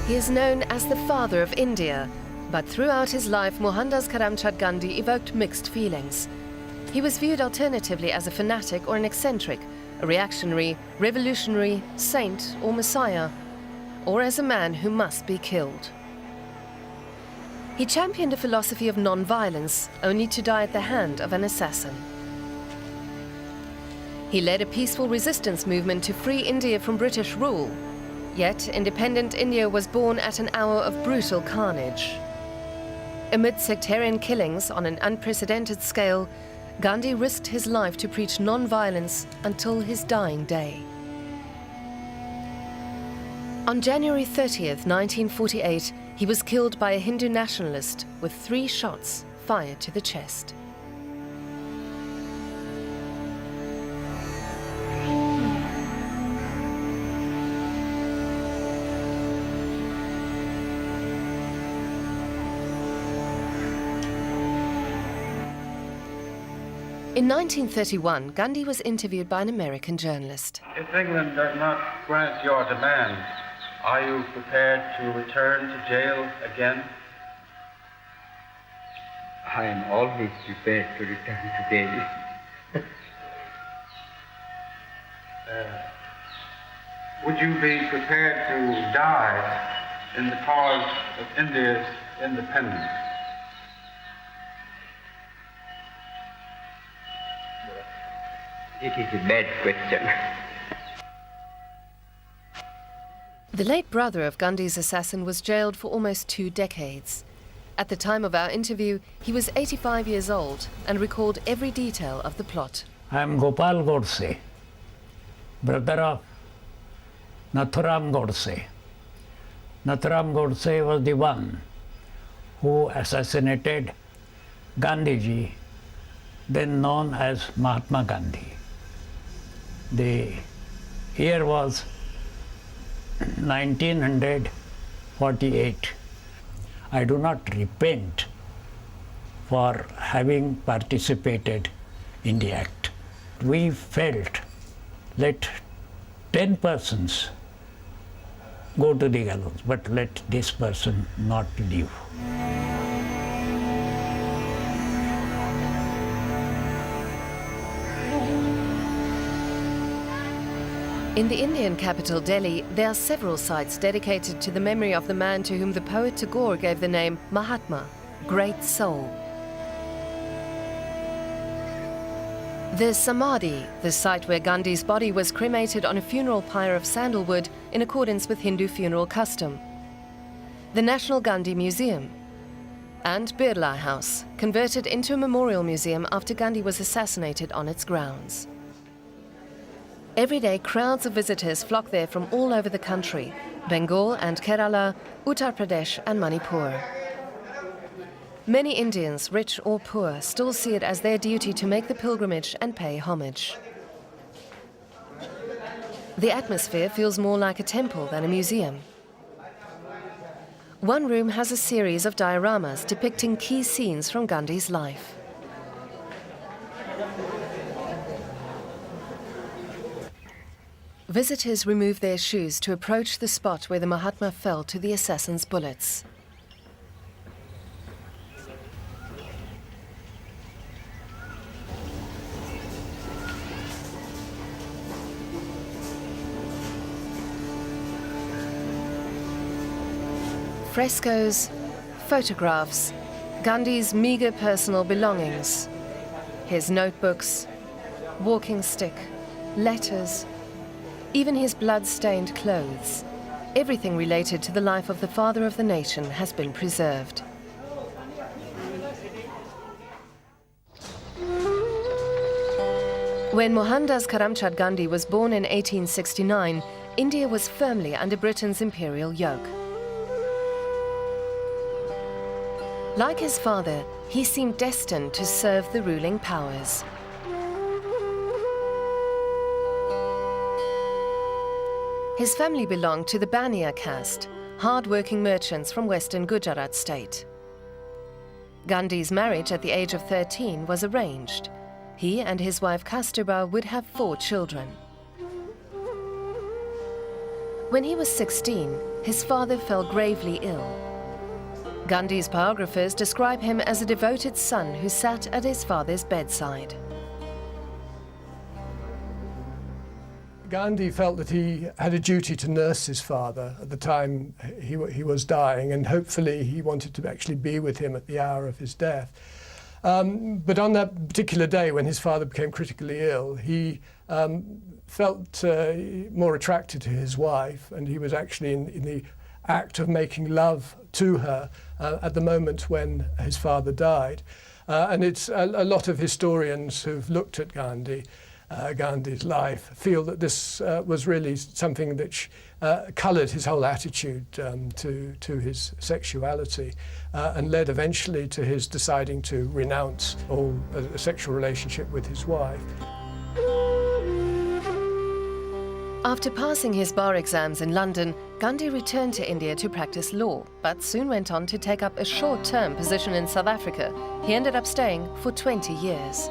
He is known as the father of India, but throughout his life, Mohandas Karamchand Gandhi evoked mixed feelings. He was viewed alternatively as a fanatic or an eccentric, a reactionary, revolutionary, saint or messiah, or as a man who must be killed. He championed a philosophy of non-violence, only to die at the hand of an assassin. He led a peaceful resistance movement to free India from British rule. Yet, independent India was born at an hour of brutal carnage. Amid sectarian killings on an unprecedented scale, Gandhi risked his life to preach non-violence until his dying day. On January 30th, 1948, he was killed by a Hindu nationalist with 3 shots fired to the chest. In 1931, Gandhi was interviewed by an American journalist. If England does not grant your demand, are you prepared to return to jail again? I am always prepared to return to jail. Would you be prepared to die in the cause of India's independence? It is a bad question. The late brother of Gandhi's assassin was jailed for almost 2 decades. At the time of our interview, he was 85 years old and recalled every detail of the plot. I am Gopal Godse, brother of Nathuram Godse. Nathuram Godse was the one who assassinated Gandhiji, then known as Mahatma Gandhi. The year was 1948. I do not repent for having participated in the act. We felt, let 10 persons go to the gallows, but let this person not live. In the Indian capital, Delhi, there are several sites dedicated to the memory of the man to whom the poet Tagore gave the name Mahatma, great soul. There's Samadhi, the site where Gandhi's body was cremated on a funeral pyre of sandalwood in accordance with Hindu funeral custom. The National Gandhi Museum. And Birla House, converted into a memorial museum after Gandhi was assassinated on its grounds. Every day, crowds of visitors flock there from all over the country, Bengal and Kerala, Uttar Pradesh and Manipur. Many Indians, rich or poor, still see it as their duty to make the pilgrimage and pay homage. The atmosphere feels more like a temple than a museum. One room has a series of dioramas depicting key scenes from Gandhi's life. Visitors remove their shoes to approach the spot where the Mahatma fell to the assassin's bullets. Frescoes, photographs, Gandhi's meager personal belongings, his notebooks, walking stick, letters, even his blood-stained clothes. Everything related to the life of the father of the nation has been preserved. When Mohandas Karamchand Gandhi was born in 1869, India was firmly under Britain's imperial yoke. Like his father, he seemed destined to serve the ruling powers. His family belonged to the Baniya caste, hard-working merchants from western Gujarat state. Gandhi's marriage at the age of 13 was arranged. He and his wife Kasturba would have 4 children. When he was 16, his father fell gravely ill. Gandhi's biographers describe him as a devoted son who sat at his father's bedside. Gandhi felt that he had a duty to nurse his father at the time he was dying, and hopefully he wanted to actually be with him at the hour of his death. But on that particular day when his father became critically ill, he felt more attracted to his wife, and he was actually in the act of making love to her at the moment when his father died. And it's a lot of historians who've looked at Gandhi's life feel that this was really something that coloured his whole attitude to his sexuality and led eventually to his deciding to renounce all sexual relationship with his wife. After passing his bar exams in London, Gandhi returned to India to practice law, but soon went on to take up a short-term position in South Africa. He ended up staying for 20 years.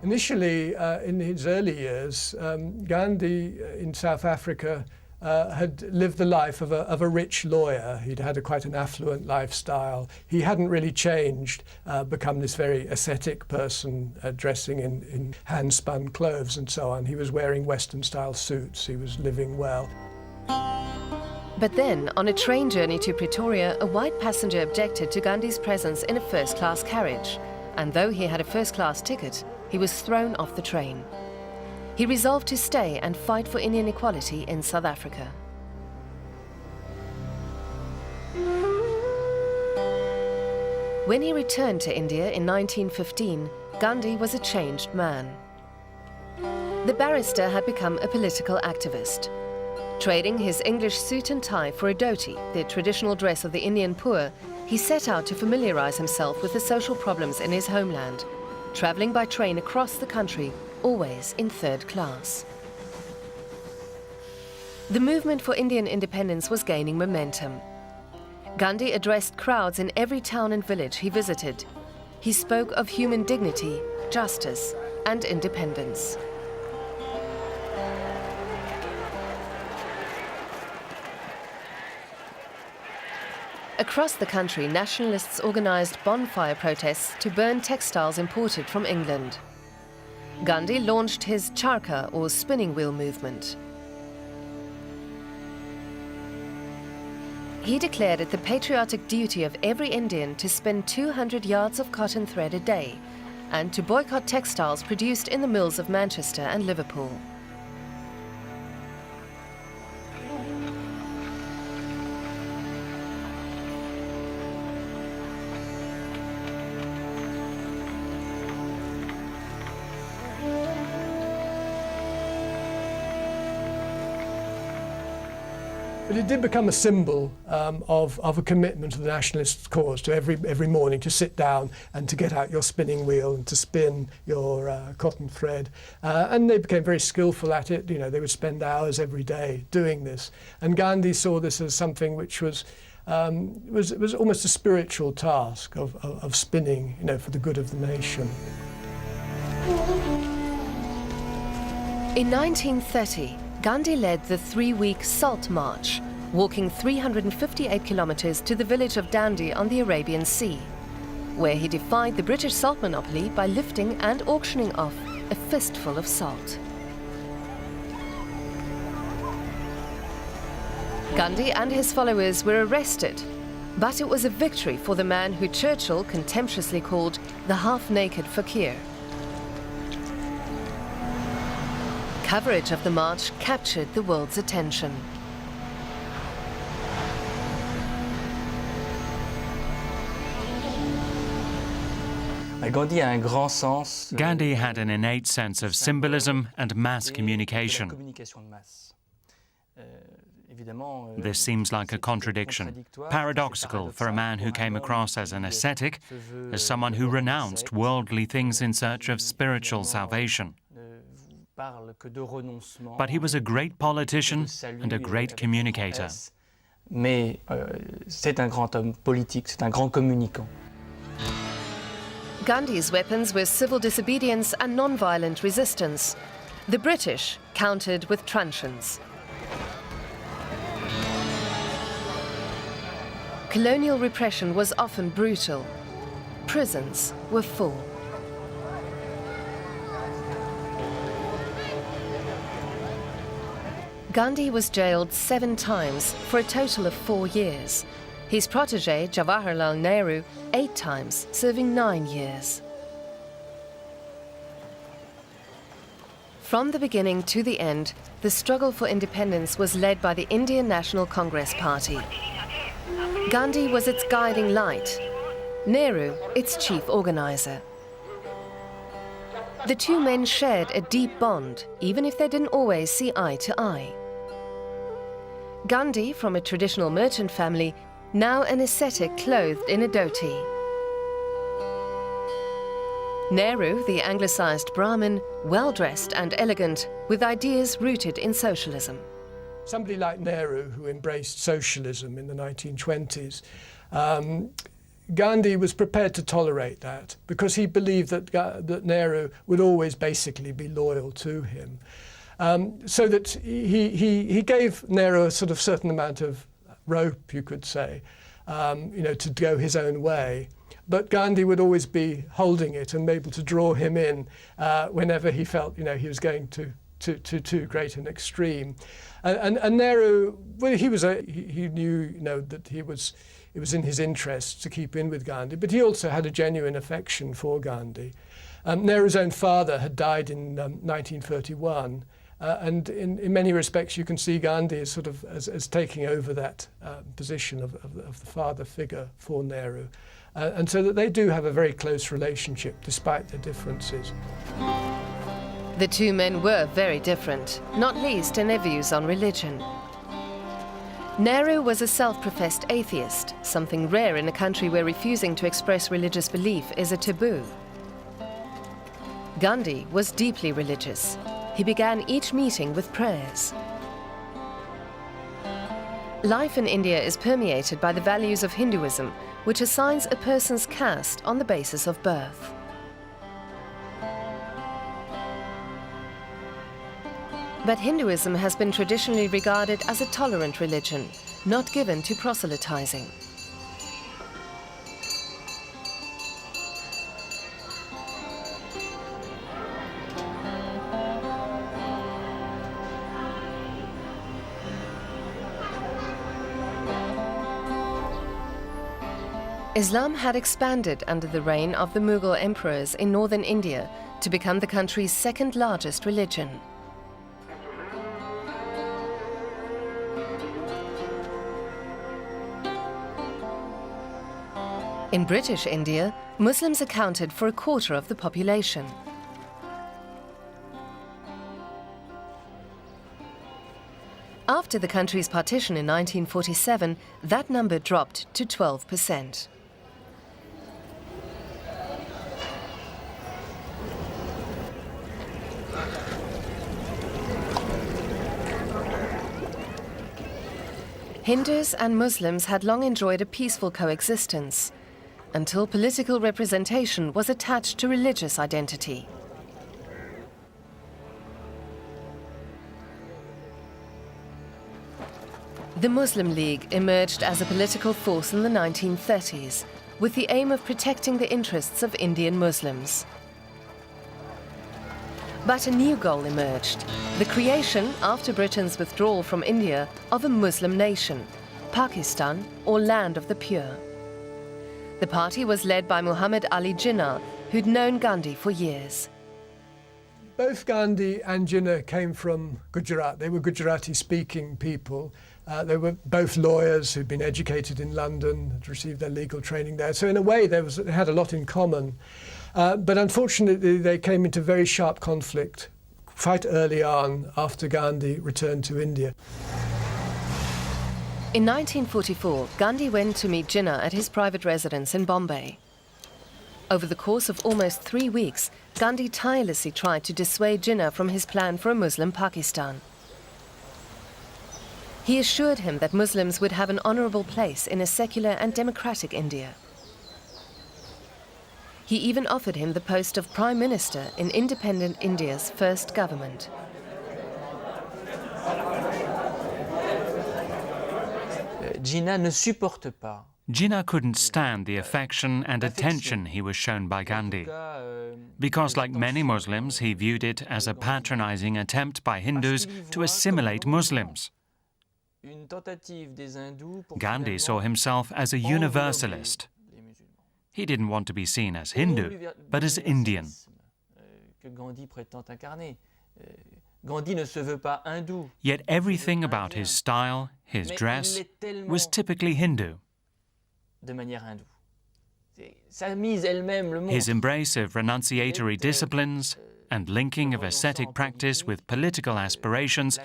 Initially, in his early years, Gandhi in South Africa had lived the life of a rich lawyer. He'd had quite an affluent lifestyle. He hadn't really changed, become this very ascetic person, dressing in hand-spun clothes and so on. He was wearing Western-style suits. He was living well. But then, on a train journey to Pretoria, a white passenger objected to Gandhi's presence in a first-class carriage. And though he had a first-class ticket, he was thrown off the train. He resolved to stay and fight for Indian equality in South Africa. When he returned to India in 1915, Gandhi was a changed man. The barrister had become a political activist. Trading his English suit and tie for a dhoti, the traditional dress of the Indian poor, he set out to familiarize himself with the social problems in his homeland, traveling by train across the country, always in third class. The movement for Indian independence was gaining momentum. Gandhi addressed crowds in every town and village he visited. He spoke of human dignity, justice, and independence. Across the country, nationalists organized bonfire protests to burn textiles imported from England. Gandhi launched his charkha, or spinning wheel movement. He declared it the patriotic duty of every Indian to spin 200 yards of cotton thread a day and to boycott textiles produced in the mills of Manchester and Liverpool. But it did become a symbol of a commitment to the nationalist cause, to every morning to sit down and to get out your spinning wheel and to spin your cotton thread. And they became very skillful at it. You know, they would spend hours every day doing this. And Gandhi saw this as something which was almost a spiritual task of spinning, you know, for the good of the nation. In 1930, Gandhi led the 3-week Salt March, walking 358 kilometers to the village of Dandi on the Arabian Sea, where he defied the British salt monopoly by lifting and auctioning off a fistful of salt. Gandhi and his followers were arrested, but it was a victory for the man who Churchill contemptuously called the half-naked fakir. Coverage of the march captured the world's attention. Gandhi had an innate sense of symbolism and mass communication. This seems like a contradiction, paradoxical for a man who came across as an ascetic, as someone who renounced worldly things in search of spiritual salvation. But he was a great politician and a great communicator. Gandhi's weapons were civil disobedience and non-violent resistance. The British countered with truncheons. Colonial repression was often brutal. Prisons were full. Gandhi was jailed 7 times for a total of 4 years. His protege, Jawaharlal Nehru, 8 times, serving 9 years. From the beginning to the end, the struggle for independence was led by the Indian National Congress Party. Gandhi was its guiding light, Nehru its chief organizer. The two men shared a deep bond, even if they didn't always see eye to eye. Gandhi, from a traditional merchant family, now an ascetic clothed in a dhoti. Nehru, the anglicized Brahmin, well-dressed and elegant, with ideas rooted in socialism. Somebody like Nehru, who embraced socialism in the 1920s, Gandhi was prepared to tolerate that because he believed that Nehru would always basically be loyal to him. So that he gave Nehru a sort of certain amount of rope, you could say, to go his own way. But Gandhi would always be holding it and able to draw him in whenever he felt, he was going to too great an extreme. And Nehru, well, he knew, that it was in his interest to keep in with Gandhi, but he also had a genuine affection for Gandhi. Nehru's own father had died in 1931. And in many respects, you can see Gandhi as sort of as taking over that position of the father figure for Nehru. And so that they do have a very close relationship, despite their differences. The two men were very different, not least in their views on religion. Nehru was a self-professed atheist, something rare in a country where refusing to express religious belief is a taboo. Gandhi was deeply religious. He began each meeting with prayers. Life in India is permeated by the values of Hinduism, which assigns a person's caste on the basis of birth. But Hinduism has been traditionally regarded as a tolerant religion, not given to proselytizing. Islam had expanded under the reign of the Mughal emperors in northern India to become the country's second largest religion. In British India, Muslims accounted for a quarter of the population. After the country's partition in 1947, that number dropped to 12%. Hindus and Muslims had long enjoyed a peaceful coexistence, until political representation was attached to religious identity. The Muslim League emerged as a political force in the 1930s, with the aim of protecting the interests of Indian Muslims. But a new goal emerged, the creation, after Britain's withdrawal from India, of a Muslim nation, Pakistan, or Land of the Pure. The party was led by Muhammad Ali Jinnah, who'd known Gandhi for years. Both Gandhi and Jinnah came from Gujarat. They were Gujarati-speaking people. They were both lawyers who'd been educated in London, had received their legal training there. So in a way, they had a lot in common. But unfortunately, they came into very sharp conflict quite early on after Gandhi returned to India. In 1944, Gandhi went to meet Jinnah at his private residence in Bombay. Over the course of almost 3 weeks, Gandhi tirelessly tried to dissuade Jinnah from his plan for a Muslim Pakistan. He assured him that Muslims would have an honorable place in a secular and democratic India. He even offered him the post of Prime Minister in independent India's first government. Jinnah ne supporte pas Jinnah couldn't stand the affection and attention he was shown by Gandhi, because like many Muslims, he viewed it as a patronizing attempt by Hindus to assimilate Muslims. Gandhi saw himself as a universalist. He didn't want to be seen as Hindu, but as Indian. Yet everything about his style, his dress, was typically Hindu. His embrace of renunciatory disciplines and linking of ascetic practice with political aspirations,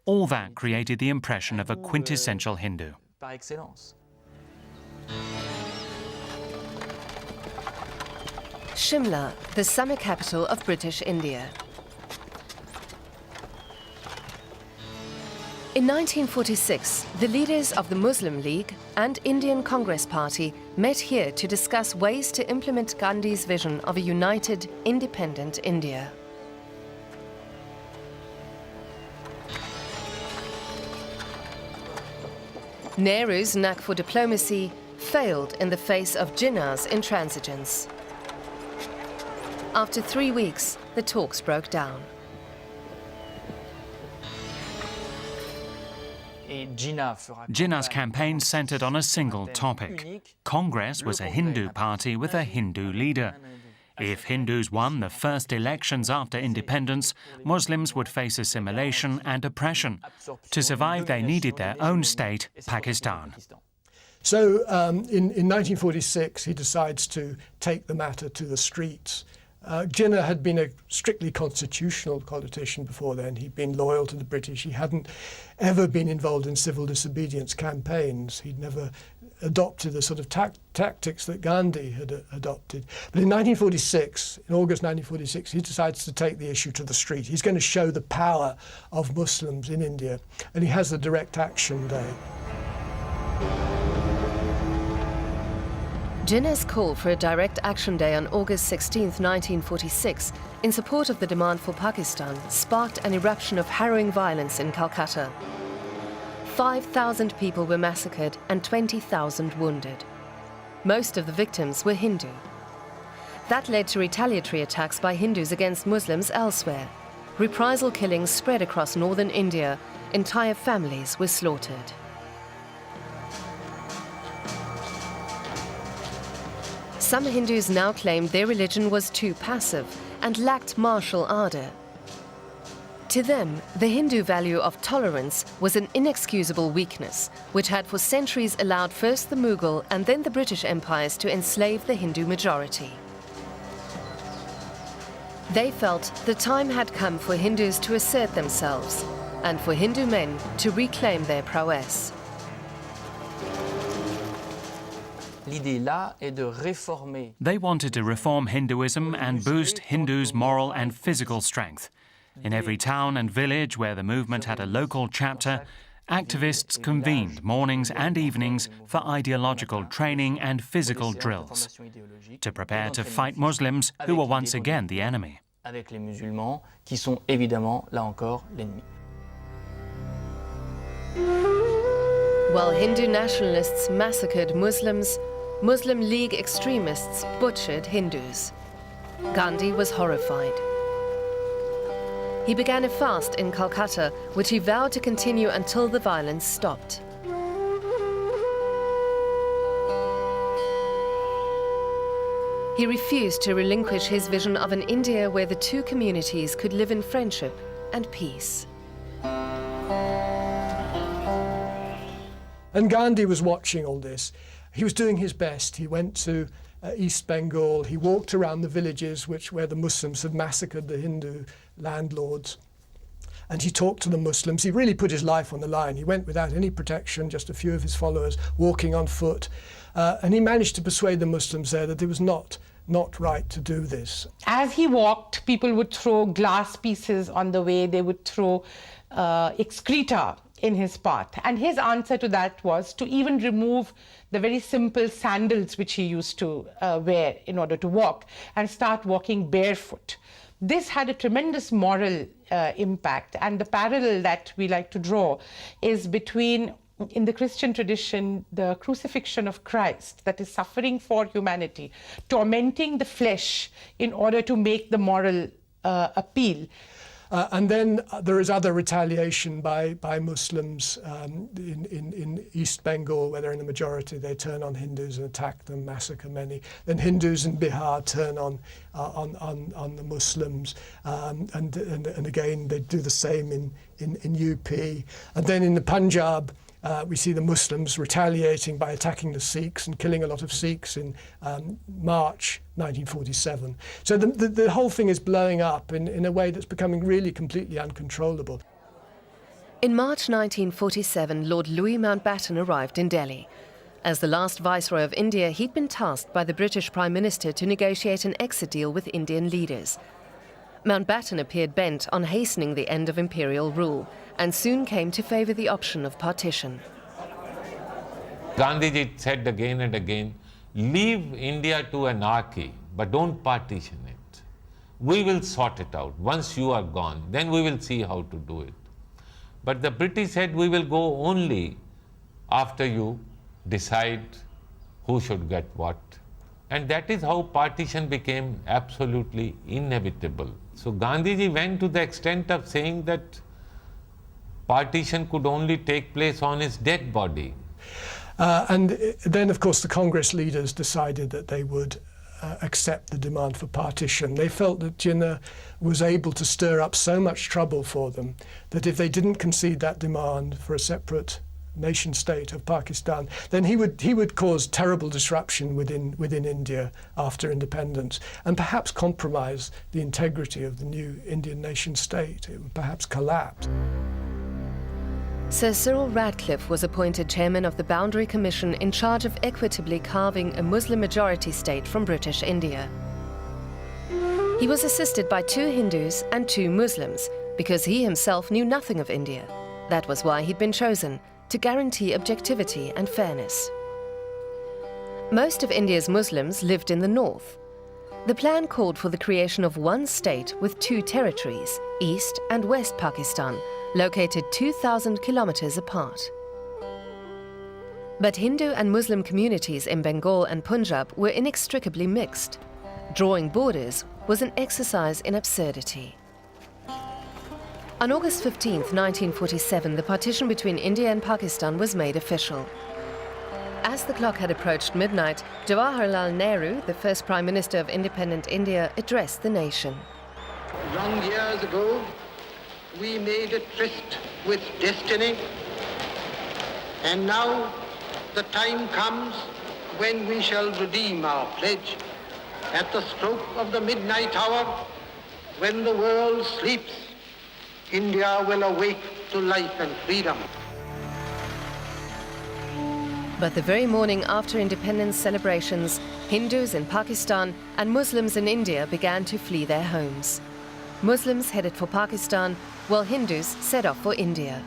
all that created the impression of a quintessential Hindu. Shimla, the summer capital of British India. In 1946, the leaders of the Muslim League and Indian Congress Party met here to discuss ways to implement Gandhi's vision of a united, independent India. Nehru's knack for diplomacy failed in the face of Jinnah's intransigence. After 3 weeks, the talks broke down. Jinnah's campaign centered on a single topic. Congress was a Hindu party with a Hindu leader. If Hindus won the first elections after independence, Muslims would face assimilation and oppression. To survive, they needed their own state, Pakistan. So in 1946, he decides to take the matter to the streets. Jinnah had been a strictly constitutional politician before then. He'd been loyal to the British. He hadn't ever been involved in civil disobedience campaigns. He'd never adopted the sort of tactics that Gandhi had adopted. But in 1946, in August 1946, he decides to take the issue to the street. He's going to show the power of Muslims in India, and he has the Direct Action Day. Jinnah's call for a Direct Action Day on August 16, 1946, in support of the demand for Pakistan, sparked an eruption of harrowing violence in Calcutta. 5,000 people were massacred and 20,000 wounded. Most of the victims were Hindu. That led to retaliatory attacks by Hindus against Muslims elsewhere. Reprisal killings spread across northern India. Entire families were slaughtered. Some Hindus now claimed their religion was too passive and lacked martial ardor. To them, the Hindu value of tolerance was an inexcusable weakness, which had for centuries allowed first the Mughal and then the British empires to enslave the Hindu majority. They felt the time had come for Hindus to assert themselves and for Hindu men to reclaim their prowess. They wanted to reform Hinduism and boost Hindus' moral and physical strength. In every town and village where the movement had a local chapter, activists convened mornings and evenings for ideological training and physical drills to prepare to fight Muslims who were once again the enemy. While Hindu nationalists massacred Muslims, Muslim League extremists butchered Hindus. Gandhi was horrified. He began a fast in Calcutta, which he vowed to continue until the violence stopped. He refused to relinquish his vision of an India where the two communities could live in friendship and peace. And Gandhi was watching all this. He was doing his best. He went to East Bengal. He walked around the villages where the Muslims had massacred the Hindu landlords. And he talked to the Muslims. He really put his life on the line. He went without any protection, just a few of his followers walking on foot. And he managed to persuade the Muslims there that it was not right to do this. As he walked, people would throw glass pieces on the way. They would throw excreta in his path. And his answer to that was to even remove the very simple sandals which he used to wear in order to walk and start walking barefoot. This had a tremendous moral impact, and the parallel that we like to draw is between in the Christian tradition, the crucifixion of Christ, that is suffering for humanity, tormenting the flesh in order to make the moral appeal. And then there is other retaliation by Muslims in East Bengal, where they're in the majority. They turn on Hindus and attack them, massacre many. Then Hindus in Bihar turn on the Muslims, and again they do the same in UP. And then in the Punjab, we see the Muslims retaliating by attacking the Sikhs and killing a lot of Sikhs in March 1947. So the whole thing is blowing up in a way that's becoming really completely uncontrollable. In March 1947, Lord Louis Mountbatten arrived in Delhi. As the last Viceroy of India, he'd been tasked by the British Prime Minister to negotiate an exit deal with Indian leaders. Mountbatten appeared bent on hastening the end of imperial rule and soon came to favour the option of partition. Gandhiji said again and again, leave India to anarchy, but don't partition it. We will sort it out. Once you are gone, then we will see how to do it. But the British said, we will go only after you decide who should get what. And that is how partition became absolutely inevitable. So Gandhiji went to the extent of saying that partition could only take place on his dead body. And then, of course, the Congress leaders decided that they would accept the demand for partition. They felt that Jinnah was able to stir up so much trouble for them that if they didn't concede that demand for a separate nation state of Pakistan, then he would cause terrible disruption within India after independence and perhaps compromise the integrity of the new Indian nation state. It would perhaps collapse. Sir Cyril Radcliffe was appointed chairman of the Boundary Commission in charge of equitably carving a Muslim-majority state from British India. He was assisted by 2 Hindus and 2 Muslims because he himself knew nothing of India. That was why he'd been chosen, to guarantee objectivity and fairness. Most of India's Muslims lived in the north. The plan called for the creation of one state with 2 territories, East and West Pakistan, located 2,000 kilometers apart. But Hindu and Muslim communities in Bengal and Punjab were inextricably mixed. Drawing borders was an exercise in absurdity. On August 15, 1947, the partition between India and Pakistan was made official. As the clock had approached midnight, Jawaharlal Nehru, the first Prime Minister of independent India, addressed the nation. Long years ago, we made a tryst with destiny, and now the time comes when we shall redeem our pledge. At the stroke of the midnight hour, when the world sleeps, India will awake to life and freedom. But the very morning after independence celebrations, Hindus in Pakistan and Muslims in India began to flee their homes. Muslims headed for Pakistan, while Hindus set off for India.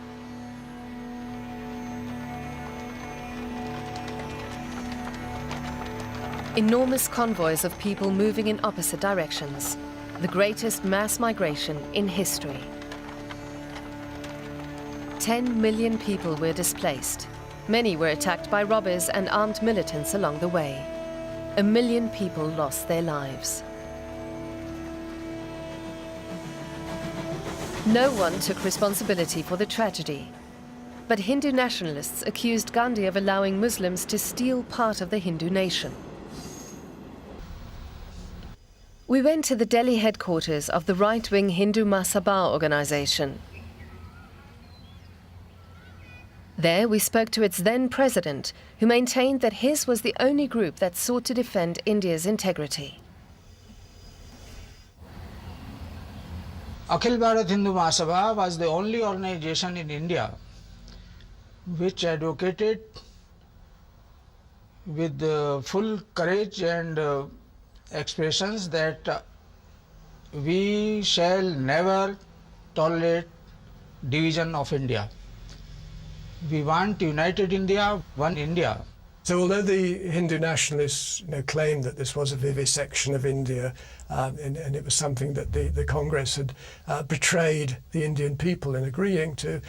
Enormous convoys of people moving in opposite directions, the greatest mass migration in history. 10 million people were displaced. Many were attacked by robbers and armed militants along the way. 1 million people lost their lives. No one took responsibility for the tragedy. But Hindu nationalists accused Gandhi of allowing Muslims to steal part of the Hindu nation. We went to the Delhi headquarters of the right-wing Hindu Mahasabha organization. There we spoke to its then president, who maintained that his was the only group that sought to defend India's integrity. Akhil Bharat Hindu Mahasabha was the only organization in India which advocated with full courage and expressions that we shall never tolerate division of India. We want united India, one India. So although the Hindu nationalists claimed that this was a vivisection of India, and it was something that the Congress had betrayed the Indian people in agreeing to,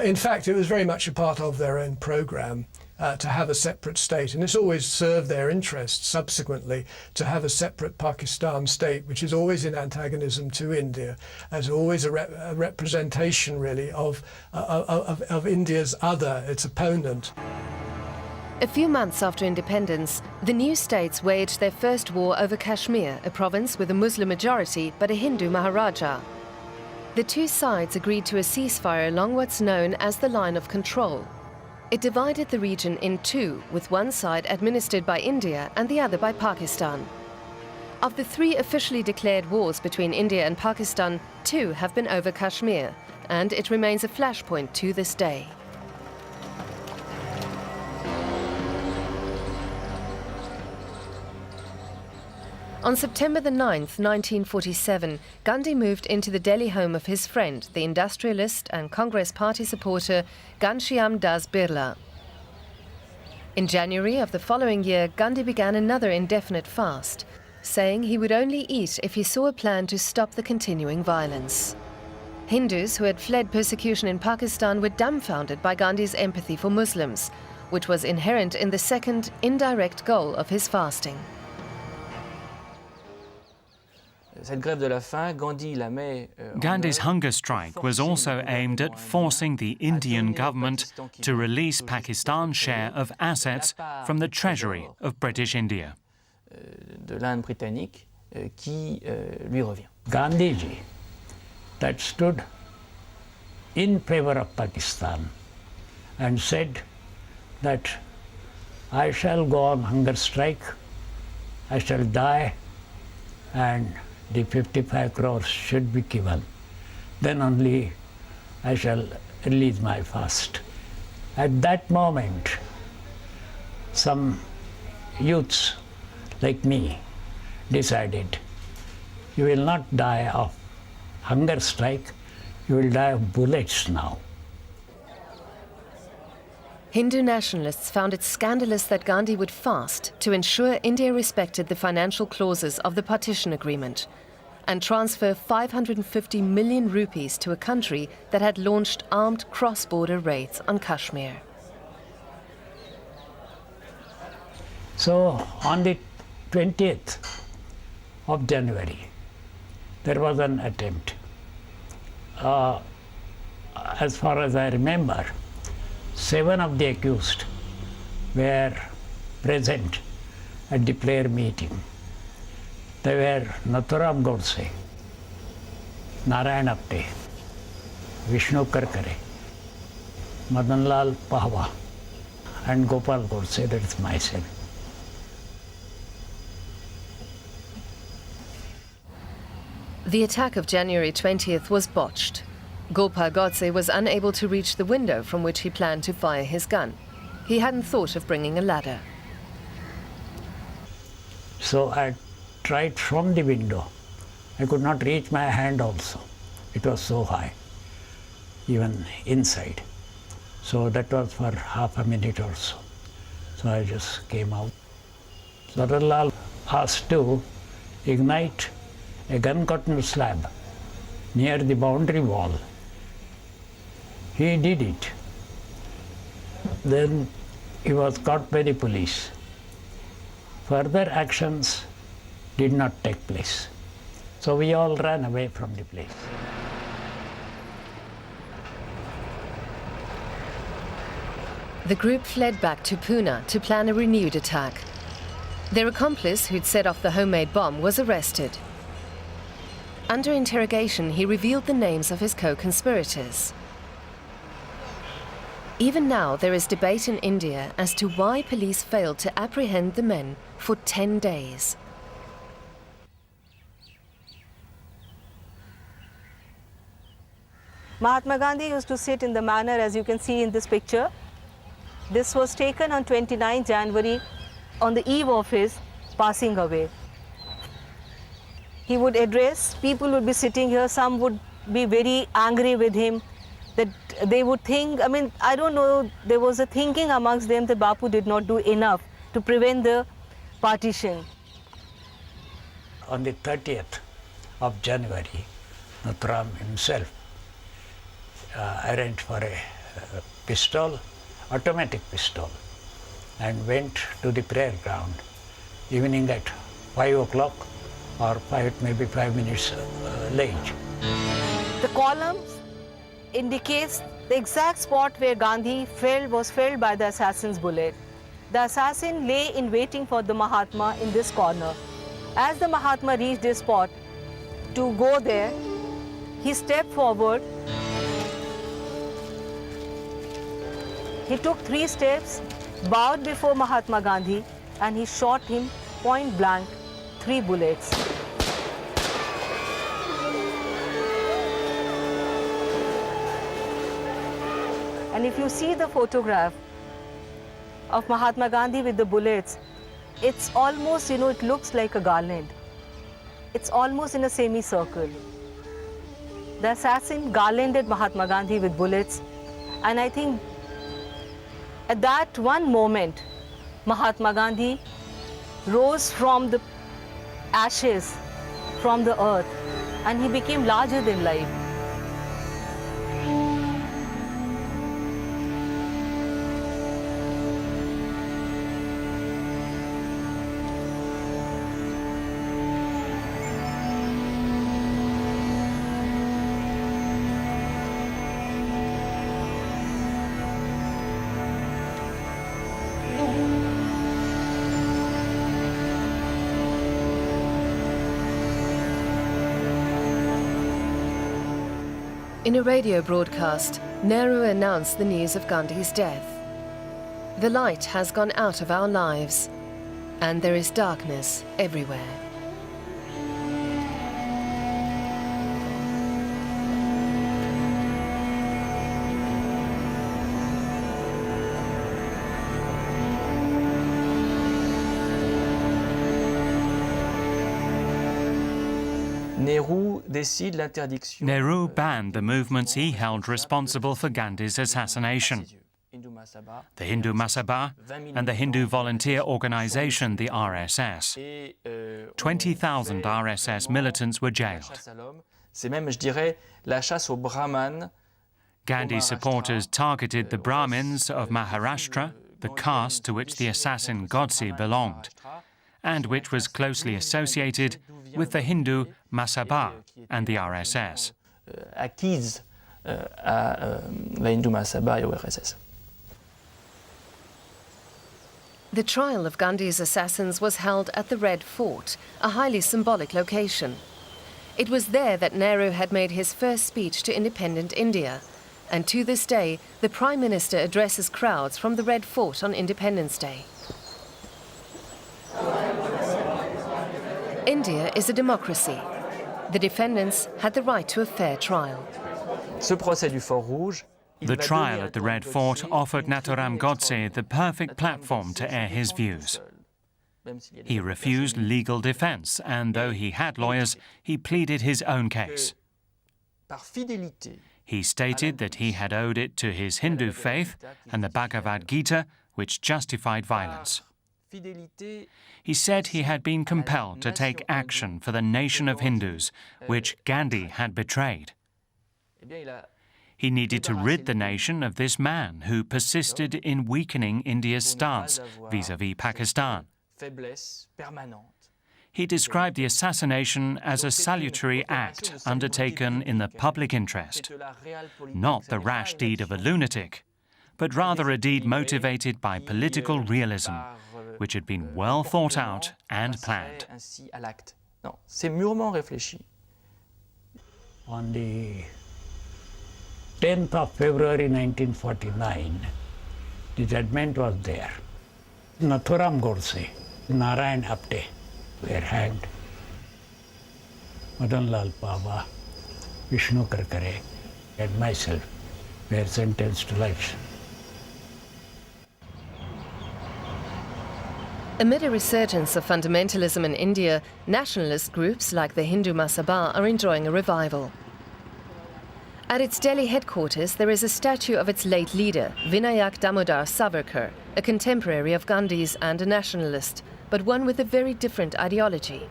in fact it was very much a part of their own programme to have a separate state, and it's always served their interests subsequently to have a separate Pakistan state, which is always in antagonism to India, as always a representation really of India's other, its opponent. A few months after independence, the new states waged their first war over Kashmir, a province with a Muslim majority but a Hindu Maharaja. The two sides agreed to a ceasefire along what's known as the Line of Control. It divided the region in two, with one side administered by India and the other by Pakistan. Of the three officially declared wars between India and Pakistan, two have been over Kashmir, and it remains a flashpoint to this day. On September the 9th, 1947, Gandhi moved into the Delhi home of his friend, the industrialist and Congress Party supporter Ghanshyam Das Birla. In January of the following year, Gandhi began another indefinite fast, saying he would only eat if he saw a plan to stop the continuing violence. Hindus who had fled persecution in Pakistan were dumbfounded by Gandhi's empathy for Muslims, which was inherent in the second, indirect goal of his fasting. Gandhi's hunger strike was also aimed at forcing the Indian government to release Pakistan's share of assets from the treasury of British India. Gandhiji, that stood in favor of Pakistan and said that I shall go on hunger strike, I shall die, and the 55 crores should be given. Then only I shall release my fast. At that moment, some youths like me decided, you will not die of hunger strike, you will die of bullets now. Hindu nationalists found it scandalous that Gandhi would fast to ensure India respected the financial clauses of the partition agreement and transfer 550 million rupees to a country that had launched armed cross-border raids on Kashmir. So on the 20th of January, there was an attempt. As far as I remember, 7 of the accused were present at the prayer meeting. They were Nathuram Godse, Narayan Apte, Vishnu Karkare, Madanlal Pahwa, and Gopal Godse, that is myself. The attack of January 20th was botched. Gopal Godse was unable to reach the window from which he planned to fire his gun. He hadn't thought of bringing a ladder. So I tried from the window. I could not reach my hand also. It was so high, even inside. So that was for half a minute or so. So I just came out. Saranlal asked to ignite a gun cotton slab near the boundary wall. He did it. Then he was caught by the police. Further actions did not take place. So we all ran away from the place. The group fled back to Pune to plan a renewed attack. Their accomplice, who'd set off the homemade bomb, was arrested. Under interrogation, he revealed the names of his co-conspirators. Even now, there is debate in India as to why police failed to apprehend the men for 10 days. Mahatma Gandhi used to sit in the manner as you can see in this picture. This was taken on 29 January on the eve of his passing away. He would address, people would be sitting here, some would be very angry with him that they would think, I mean, I don't know, there was a thinking amongst them that Bapu did not do enough to prevent the partition. On the 30th of January, Nathuram himself arranged for a pistol, automatic pistol, and went to the prayer ground evening at 5 o'clock or maybe 5 minutes late. The columns indicates the exact spot where Gandhi was felled by the assassin's bullet. The assassin lay in waiting for the Mahatma in this corner. As the Mahatma reached this spot to go there, he stepped forward. He took 3 steps, bowed before Mahatma Gandhi, and he shot him point blank, 3 bullets. And if you see the photograph of Mahatma Gandhi with the bullets, it's almost, you know, it looks like a garland. It's almost in a semicircle. The assassin garlanded Mahatma Gandhi with bullets, and I think at that one moment, Mahatma Gandhi rose from the ashes, from the earth, and he became larger than life. In a radio broadcast, Nehru announced the news of Gandhi's death. The light has gone out of our lives, and there is darkness everywhere. Nehru banned the movements he held responsible for Gandhi's assassination. The Hindu Mahasabha and the Hindu volunteer organization, the RSS. 20,000 RSS militants were jailed. Gandhi supporters targeted the Brahmins of Maharashtra, the caste to which the assassin Godse belonged, and which was closely associated with the Hindu Mahasabha and the RSS. The trial of Gandhi's assassins was held at the Red Fort, a highly symbolic location. It was there that Nehru had made his first speech to independent India, and to this day, the Prime Minister addresses crowds from the Red Fort on Independence Day. India is a democracy. The defendants had the right to a fair trial. The trial at the Red Fort offered Nathuram Godse the perfect platform to air his views. He refused legal defense, and though he had lawyers, he pleaded his own case. He stated that he had owed it to his Hindu faith and the Bhagavad Gita, which justified violence. He said he had been compelled to take action for the nation of Hindus, which Gandhi had betrayed. He needed to rid the nation of this man who persisted in weakening India's stance vis-à-vis Pakistan. He described the assassination as a salutary act undertaken in the public interest, not the rash deed of a lunatic, but rather a deed motivated by political realism, which had been well thought out and planned. On the 10th of February 1949, the judgment was there. Nathuram Godse, Narayan Apte were hanged. Madan Lal Pava, Vishnu Karkare, and myself were sentenced to life. Amid a resurgence of fundamentalism in India, nationalist groups like the Hindu Mahasabha are enjoying a revival. At its Delhi headquarters, there is a statue of its late leader, Vinayak Damodar Savarkar, a contemporary of Gandhi's and a nationalist, but one with a very different ideology.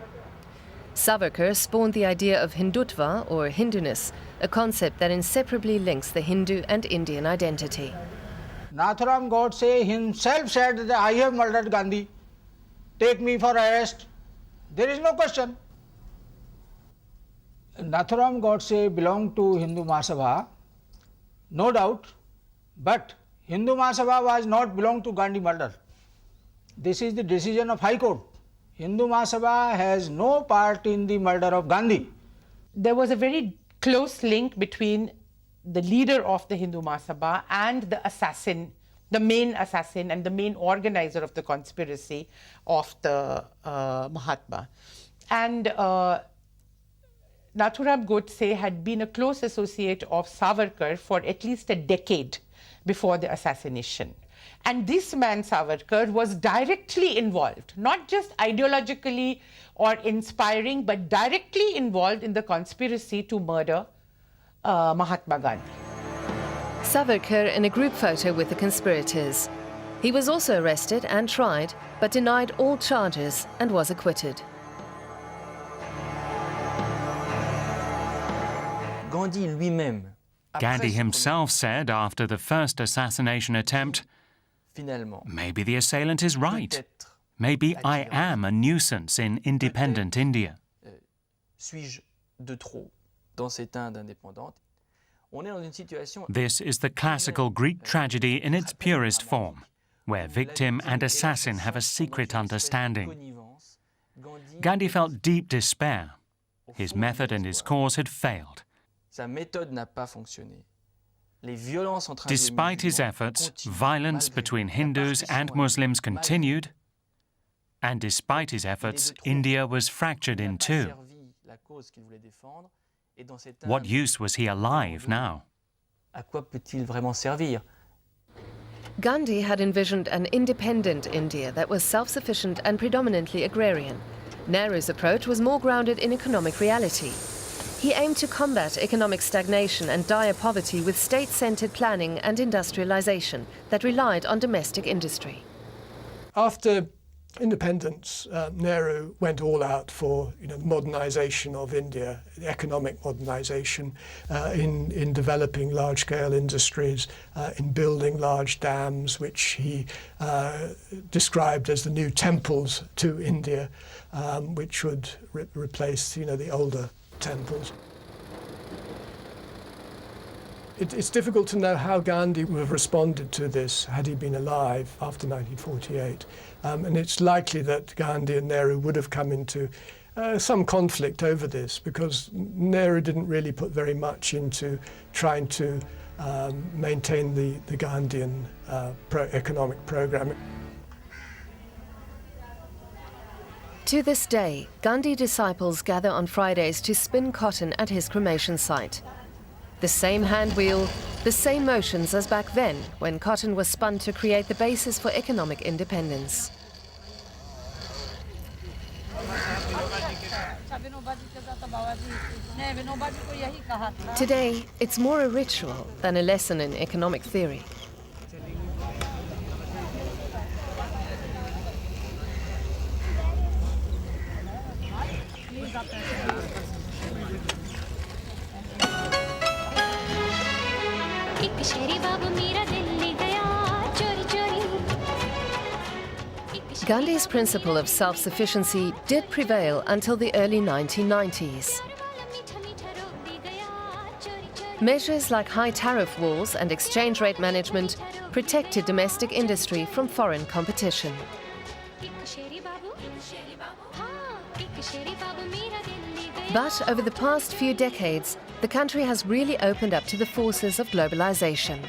Savarkar spawned the idea of Hindutva, or Hinduness, a concept that inseparably links the Hindu and Indian identity. Nathuram Godse himself said that I have murdered Gandhi. Take me for arrest. There is no question. Nathuram Godse belonged to Hindu Mahasabha, no doubt, but Hindu Mahasabha was not belonged to Gandhi murder. This is the decision of High Court. Hindu Mahasabha has no part in the murder of Gandhi. There was a very close link between the leader of the Hindu Mahasabha and the assassin, the main assassin and the main organizer of the conspiracy of the Mahatma. And Nathuram Godse had been a close associate of Savarkar for at least a decade before the assassination. And this man, Savarkar, was directly involved, not just ideologically or inspiring, but directly involved in the conspiracy to murder Mahatma Gandhi. Savarkar in a group photo with the conspirators. He was also arrested and tried, but denied all charges and was acquitted. Gandhi himself said after the first assassination attempt, maybe the assailant is right. Maybe I am a nuisance in independent India. This is the classical Greek tragedy in its purest form, where victim and assassin have a secret understanding. Gandhi felt deep despair. His method and his cause had failed. Despite his efforts, violence between Hindus and Muslims continued, and despite his efforts, India was fractured in two. What use was he alive now? Gandhi had envisioned an independent India that was self-sufficient and predominantly agrarian. Nehru's approach was more grounded in economic reality. He aimed to combat economic stagnation and dire poverty with state-centered planning and industrialization that relied on domestic industry. After independence, Nehru went all out for modernization of India, economic modernization, in developing large-scale industries, in building large dams, which he described as the new temples to India, which would replace the older temples. It's difficult to know how Gandhi would have responded to this had he been alive after 1948. And it's likely that Gandhi and Nehru would have come into some conflict over this, because Nehru didn't really put very much into trying to maintain the Gandhian economic program. To this day, Gandhi disciples gather on Fridays to spin cotton at his cremation site. The same hand wheel, the same motions as back then, when cotton was spun to create the basis for economic independence. Today, it's more a ritual than a lesson in economic theory. Gandhi's principle of self-sufficiency did prevail until the early 1990s. Measures like high tariff walls and exchange rate management protected domestic industry from foreign competition. But over the past few decades, the country has really opened up to the forces of globalization.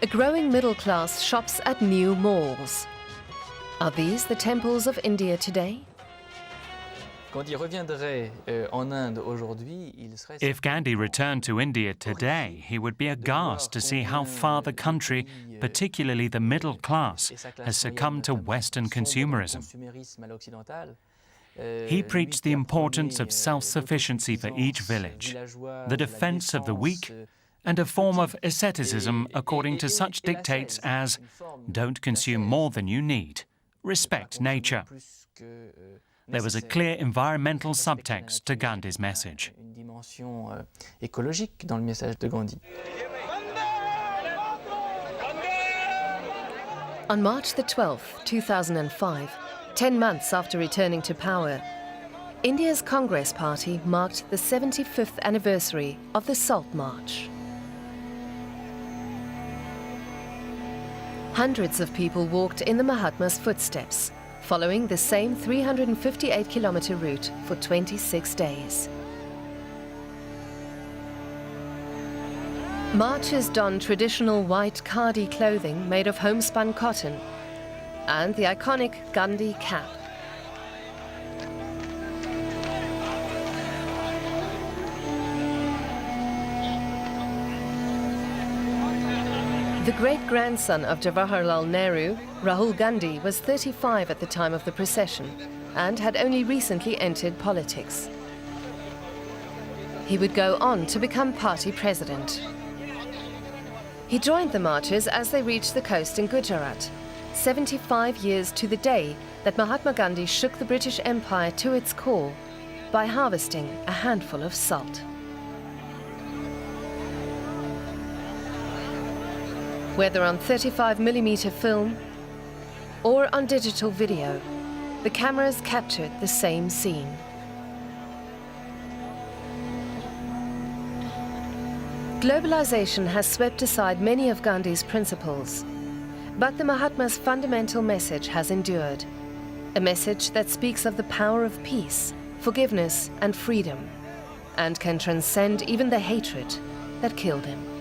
A growing middle class shops at new malls. Are these the temples of India today? If Gandhi returned to India today, he would be aghast to see how far the country, particularly the middle class, has succumbed to Western consumerism. He preached the importance of self-sufficiency for each village, the defense of the weak, and a form of asceticism according to such dictates as don't consume more than you need, respect nature. There was a clear environmental subtext to Gandhi's message. On March the 12th, 2005, 10 months after returning to power, India's Congress Party marked the 75th anniversary of the Salt March. Hundreds of people walked in the Mahatma's footsteps, following the same 358-kilometer route for 26 days. Marchers donned traditional white khadi clothing made of homespun cotton and the iconic Gandhi cap. The great-grandson of Jawaharlal Nehru, Rahul Gandhi, was 35 at the time of the procession and had only recently entered politics. He would go on to become party president. He joined the marchers as they reached the coast in Gujarat, 75 years to the day that Mahatma Gandhi shook the British Empire to its core by harvesting a handful of salt. Whether on 35mm film or on digital video, the cameras captured the same scene. Globalization has swept aside many of Gandhi's principles, but the Mahatma's fundamental message has endured, a message that speaks of the power of peace, forgiveness and freedom, and can transcend even the hatred that killed him.